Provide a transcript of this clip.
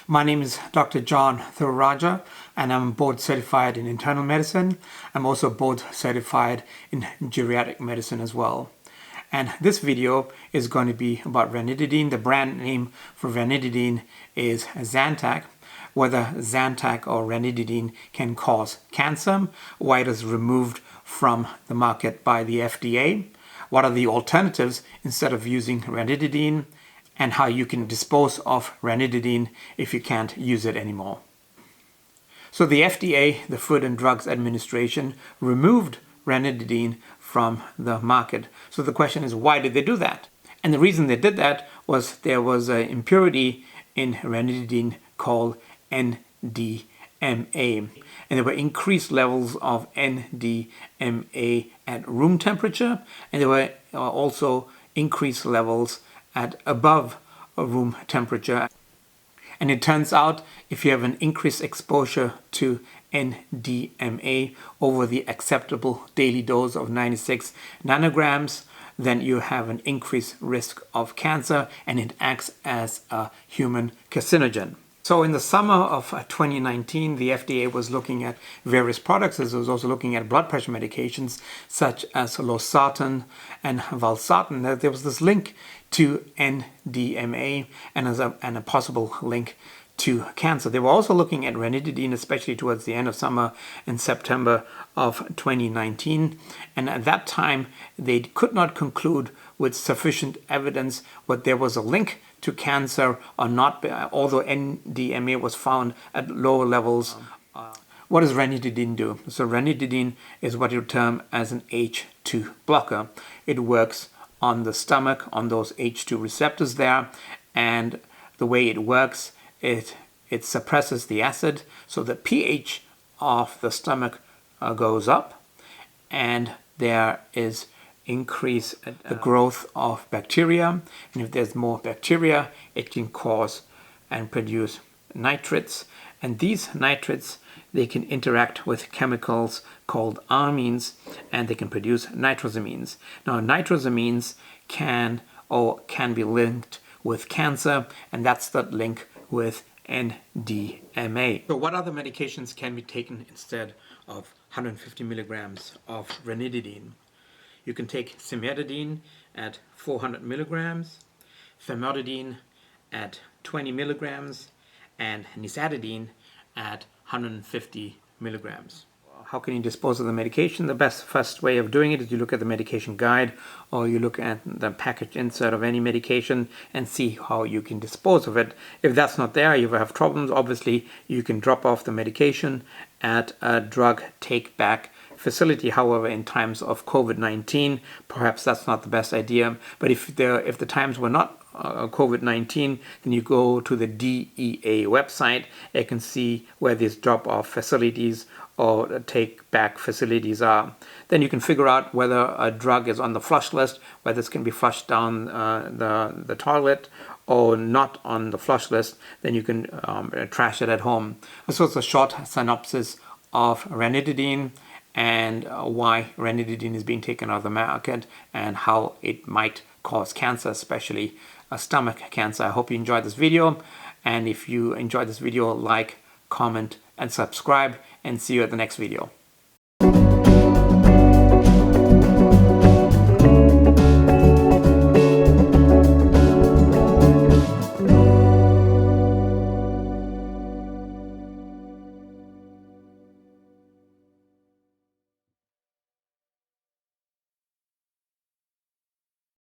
My name is Dr. John Thurraja, and I'm board certified in internal medicine. I'm also board certified in geriatric medicine as well. And this video is going to be about ranitidine. The brand name for ranitidine is Zantac. Whether Zantac or ranitidine can cause cancer, why it is removed from the market by the FDA, what are the alternatives instead of using ranitidine, and how you can dispose of ranitidine if you can't use it anymore. So the FDA, the Food and Drugs Administration, removed ranitidine from the market. So the question is, why did they do that? And the reason they did that was there was an impurity in ranitidine called NDMA. And there were increased levels of NDMA at room temperature, and there were also increased levels at above room temperature. And it turns out if you have an increased exposure to NDMA over the acceptable daily dose of 96 nanograms, then you have an increased risk of cancer, and it acts as a human carcinogen. So in the summer of 2019, the FDA was looking at various products. It was also looking at blood pressure medications such as losartan and valsartan. There was this link to NDMA and a possible link to cancer. They were also looking at ranitidine, especially towards the end of summer in September of 2019. And at that time, they could not conclude with sufficient evidence whether there was a link to cancer or not, although NDMA was found at lower levels. What does ranitidine do? So ranitidine is what you term as an H2 blocker. It works on the stomach, on those H2 receptors there, and the way it works, it suppresses the acid, so the pH of the stomach goes up, and there is increase the growth of bacteria, and if there's more bacteria, it can cause and produce nitrates, and these nitrates, they can interact with chemicals called amines, and they can produce nitrosamines. Now nitrosamines can be linked with cancer, and that's the link with NDMA. So what other medications can be taken instead of 150 milligrams of ranitidine? You can take cimetidine at 400 milligrams, famotidine at 20 milligrams, and nisatidine at 150 milligrams. How can you dispose of the medication? The first way of doing it is you look at the medication guide, or you look at the package insert of any medication and see how you can dispose of it. If that's not there, you have problems, obviously you can drop off the medication at a drug take-back facility. However, in times of COVID-19, perhaps that's not the best idea. But if the times were not COVID-19, then you go to the DEA website. You can see where these drop-off facilities or take-back facilities are. Then you can figure out whether a drug is on the flush list, whether this can be flushed down the toilet or not on the flush list. Then you can trash it at home. So it's a short synopsis of ranitidine and why ranitidine is being taken out of the market and how it might cause cancer, especially stomach cancer. I hope you enjoyed this video, and if you enjoyed this video, like, comment, and subscribe, and see you at the next video.